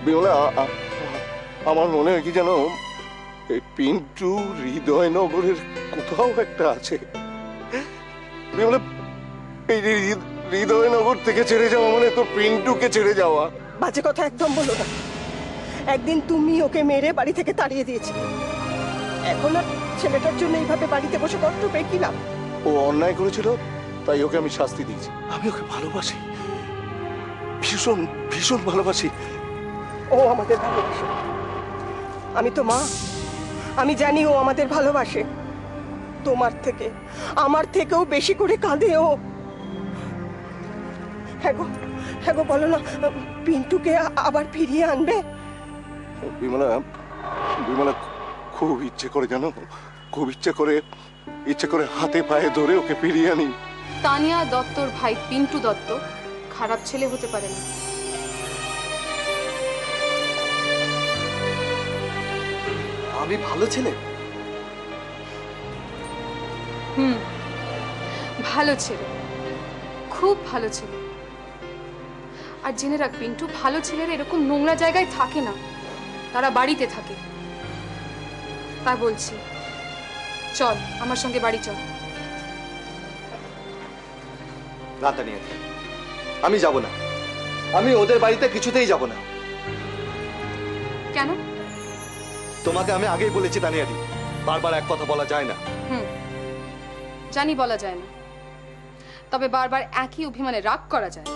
বিমলা, আমার মনে হয় কি জানো, এই পিন্টু হৃদয়নগরের কোথাও একটা আছে। বিমলা, এই হৃদয়নগর থেকে ছেড়ে যাওয়া মানে তো পিন্টুকে ছেড়ে যাওয়া। বাজে কথা একদম বলো না। একদিন তুমি ওকে মেরে বাড়ি থেকে তাড়িয়ে দিয়েছিলে, এখন আর ছেলেটার জন্য এইভাবে বাড়িতে বসে কষ্ট পেয়ে কি লাভ? ও অন্যায় করেছিল, তাই ওকে আমি শাস্তি দিয়েছি। আমি ওকে ভালোবাসি, ভীষণ ভীষণ ভালোবাসি। ও আমাদের ভালোবাসে, আমি তো মা, আমি জানি ও আমাদের ভালোবাসে। তোমার থেকে আমার থেকেও বেশি করে কাঁদে ও। হ্যাঁ গো বলো না, পিন্টুকে আবার ফিরিয়ে আনবে? বিমলা, বিমলা, খুব ইচ্ছে করে জানো, খুব ইচ্ছে করে হাতে পায়ে ধরে ওকে ফিরিয়ে আনি। তানিয়া দত্তর ভাই পিন্টু দত্ত খারাপ ছেলে হতে পারে না। আমি ভালো ছেলে? ভালো ছেলে, খুব ভালো ছেলে। আর জেনে রাখ পিন্টু, ভালো ছেলেরা এরকম নোংরা জায়গায় থাকে না, তারা বাড়িতে থাকে। তাই বলছি, চল আমার সঙ্গে বাড়ি চল। না তানিয়া, আমি যাব না। আমি ওদের বাড়িতে কিছুতেই যাব না। কেন? তোমাকে আমি আগেই বলেছি তানিয়াদি, বারবার এক কথা বলা যায় না। জানি বলা যায় না, তবে বারবার একই অভিমানে রাগ করা যায়,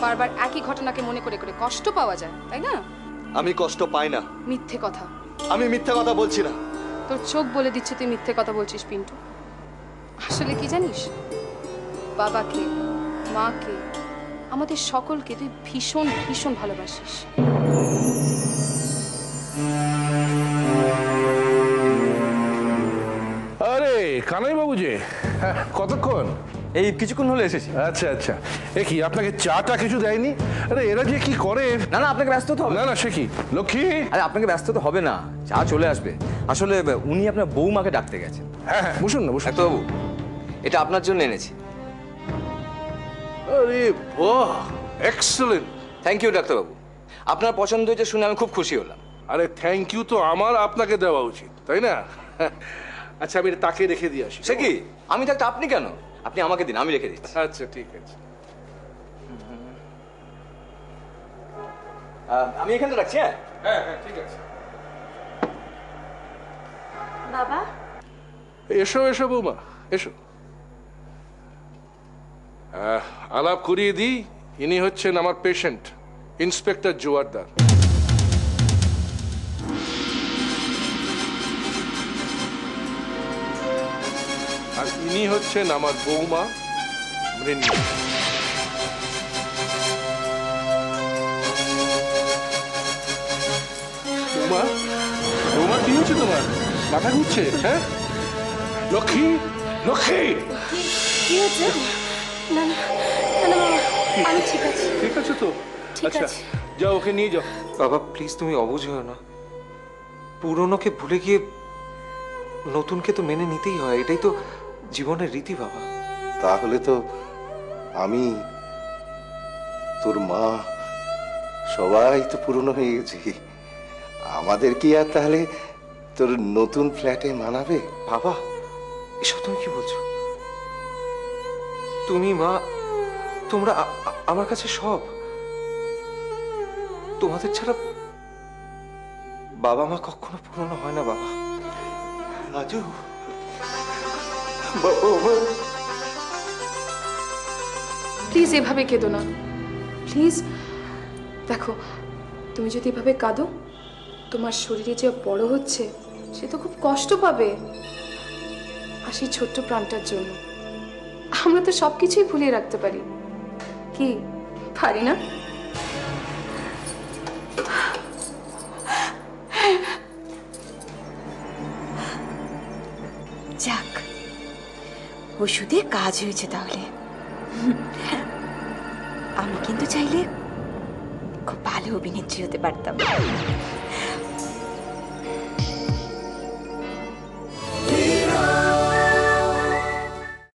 বারবার একই ঘটনাকে মনে করে করে কষ্ট পাওয়া যায়, তাই না? আমি কষ্ট পাই না। মিথ্যে কথা। আমি মিথ্যে কথা বলছি না। তোর চোখ বলে দিচ্ছে তুই মিথ্যে কথা বলছিস পিন্টু। আসলে কি জানিস, বাবাকে, মাকে, আমাদের সকলকে তুই ভীষণ ভীষণ ভালোবাসিস। আরে কানাই বাবু যে, কতক্ষণ? এই কিছুক্ষণ হলে এসেছি। আচ্ছা আচ্ছা, এ কি আপনাকে চাটা কিছু দেয়নি? আরে এরা যে কি করে। না না, আপনাকে ব্যস্ত তো হবে না না, সে কি লক্ষ্মী? আরে আপনাকে ব্যস্ত তো হবে না, চা চলে আসবে। আসলে উনি আপনার বৌমাকে ডাকতে গেছেন। হ্যাঁ হ্যাঁ, বসুন না, বসুন। ডাক্তারবাবু, এটা আপনার জন্য এনেছি। আরে বাহ, এক্সেলেন্ট। থ্যাংক ইউ ডাক্তারবাবু, আপনার পছন্দ হয়েছে শুনে আমি খুব খুশি হলাম। আরে থ্যাংক ইউ তো আমার আপনাকে দেওয়া উচিত, তাই না? আচ্ছা, আমি এটা তাকে রেখে দিয়ে আসি। সে কি, আমি থাকতে আপনি কেন? আপনি আমাকে দিন, আমি রেখে দিচ্ছি। আচ্ছা ঠিক আছে। আমি এখানে রাখছি। হ্যাঁ হ্যাঁ, ঠিক আছে। বাবা, এসো এসো বৌমা, এসো। আলাপ করিয়ে দিই, ইনি হচ্ছেন আমার পেশেন্ট, ইন্সপেক্টর জোয়ারদার। আর ইনি হচ্ছেন আমার বৌমা মৃন্ময়ী। বৌমা, বৌমা কি হচ্ছে তোমার? মাথা ঘুরছে? হ্যাঁ লক্ষ্মী, লক্ষ্মী কি হয়েছে? না না না বাবা, আমি ঠিক আছি। ঠিক আছে তো? আচ্ছা যাও, ওকে নিয়ে যাও। বাবা প্লিজ, তুমি অবুঝ হও না। পুরনোকে ভুলে গিয়ে নতুনকে তো মেনে নিতেই হয়, এটাই তো জীবনের রীতি বাবা। তাহলে তো আমি, তোর মা, সবাই তো পুরনো হয়ে গেছি। আমাদের কি আর তাহলে তোর নতুন ফ্ল্যাটে মানাবে? বাবা এসব তুমি কি বলছো? তুমি, মা, তোমরা আমার কাছে সব। তোমাদের ছাড়া বাবা মা কখনো পুরনো হয় না বাবা। রাজু, প্লিজ এভাবে কেঁদো না, প্লিজ। দেখো, তুমি যদি এভাবে কাঁদো, তোমার শরীরে যে বড় হচ্ছে সে তো খুব কষ্ট পাবে। আর সেই ছোট্ট প্রাণটার জন্য আমরা তো সবকিছুই ভুলিয়ে রাখতে পারি, কি পারি না? যাক, ওষুধে কাজ হয়েছে তাহলে। আমি কিন্তু চাইলে খুব ভালো অভিনেত্রী হতে পারতাম।